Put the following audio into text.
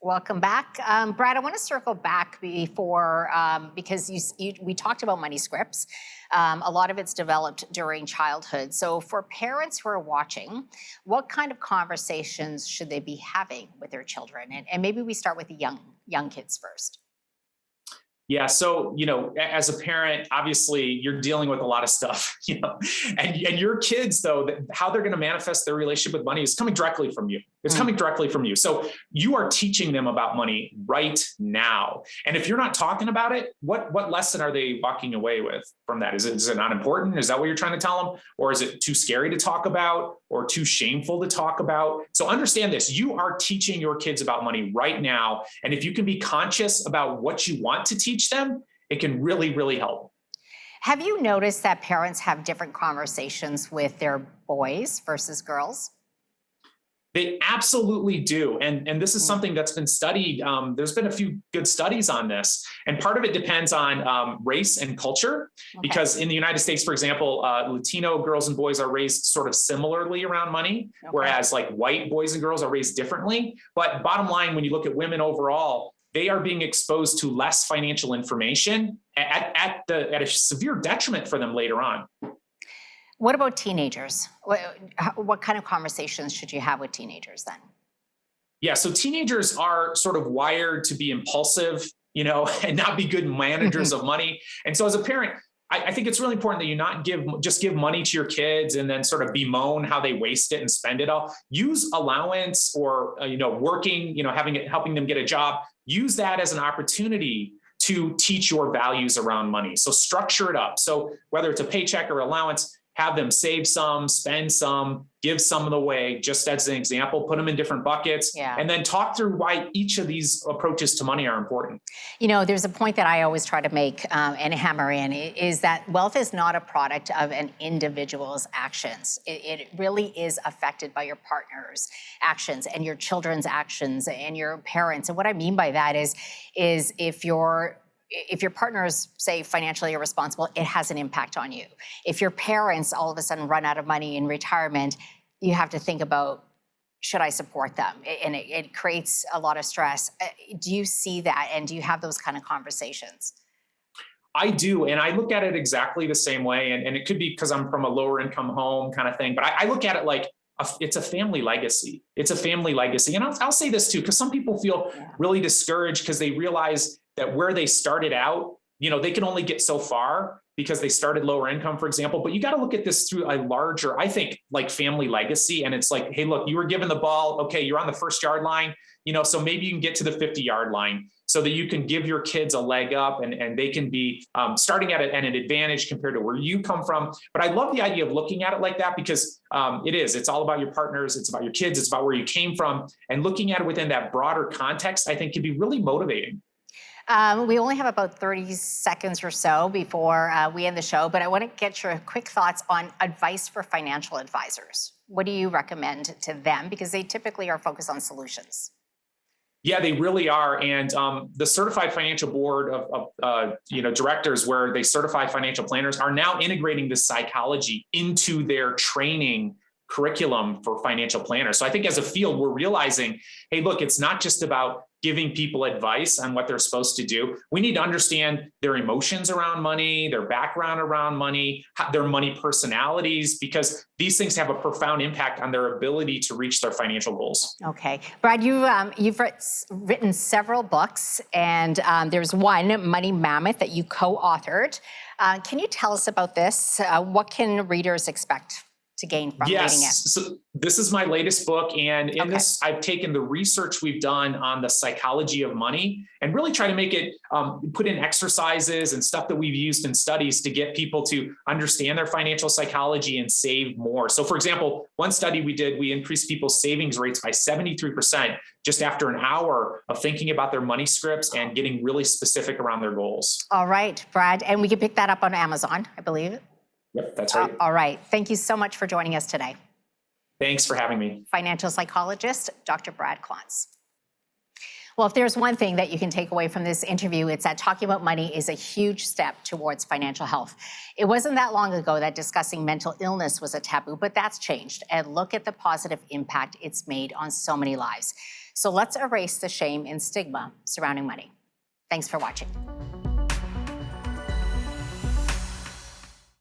Welcome back. Brad, I want to circle back before, because we talked about money scripts. A lot of it's developed during childhood. So for parents who are watching, what kind of conversations should they be having with their children? And maybe we start with the young kids first. Yeah. So, as a parent, obviously you're dealing with a lot of stuff, and your kids, though, how they're going to manifest their relationship with money is coming directly from you. It's coming directly from you. So you are teaching them about money right now. And if you're not talking about it, what lesson are they walking away with from that? Is it not important? Is that what you're trying to tell them? Or is it too scary to talk about or too shameful to talk about? So understand this, you are teaching your kids about money right now. And if you can be conscious about what you want to teach them, it can really, really help. Have you noticed that parents have different conversations with their boys versus girls? They absolutely do. And this is something that's been studied. There's been a few good studies on this. And part of it depends on race and culture, because in the United States, for example, Latino girls and boys are raised sort of similarly around money, whereas like white boys and girls are raised differently. But bottom line, when you look at women overall, they are being exposed to less financial information at a severe detriment for them later on. What about teenagers? What kind of conversations should you have with teenagers then? Yeah, so teenagers are sort of wired to be impulsive, and not be good managers of money. And so as a parent, I think it's really important that you not just give money to your kids and then sort of bemoan how they waste it and spend it all. Use allowance or, working, helping them get a job. Use that as an opportunity to teach your values around money. So structure it up. So whether it's a paycheck or allowance, have them save some, spend some, give some of the way, just as an example, put them in different buckets, and then talk through why each of these approaches to money are important. There's a point that I always try to make and hammer in is that wealth is not a product of an individual's actions. It really is affected by your partner's actions and your children's actions and your parents. And what I mean by that is if your partner is, say, financially irresponsible, it has an impact on you. If your parents all of a sudden run out of money in retirement, you have to think about, should I support them? And it creates a lot of stress. Do you see that? And do you have those kind of conversations? I do. And I look at it exactly the same way. And it could be because I'm from a lower income home kind of thing. But I look at it like it's a family legacy. It's a family legacy. And I'll say this too, because some people feel really discouraged because they realize that where they started out, they can only get so far because they started lower income, for example. But you got to look at this through a larger, I think, like family legacy. And it's like, hey, look, you were given the ball. Okay, you're on the 1-yard line, so maybe you can get to the 50-yard line so that you can give your kids a leg up and they can be starting at an advantage compared to where you come from. But I love the idea of looking at it like that because it's all about your partners. It's about your kids. It's about where you came from. And looking at it within that broader context, I think can be really motivating. We only have about 30 seconds or so before we end the show, but I want to get your quick thoughts on advice for financial advisors. What do you recommend to them? Because they typically are focused on solutions. Yeah, they really are. And the Certified Financial Board of directors, where they certify financial planners, are now integrating this psychology into their training curriculum for financial planners. So I think as a field, we're realizing, hey, look, it's not just about giving people advice on what they're supposed to do. We need to understand their emotions around money, their background around money, their money personalities, because these things have a profound impact on their ability to reach their financial goals. Okay. Brad, you've written several books, and there's one, Money Mammoth, that you co-authored. Can you tell us about this? What can readers expect to gain from reading it? So this is my latest book. And in this, I've taken the research we've done on the psychology of money and really try to make it, put in exercises and stuff that we've used in studies to get people to understand their financial psychology and save more. So for example, one study we did, we increased people's savings rates by 73% just after an hour of thinking about their money scripts and getting really specific around their goals. All right, Brad. And we can pick that up on Amazon, I believe. Yep, that's right. All right. Thank you so much for joining us today. Thanks for having me. Financial psychologist, Dr. Brad Klontz. Well, if there's one thing that you can take away from this interview, it's that talking about money is a huge step towards financial health. It wasn't that long ago that discussing mental illness was a taboo, but that's changed. And look at the positive impact it's made on so many lives. So let's erase the shame and stigma surrounding money. Thanks for watching.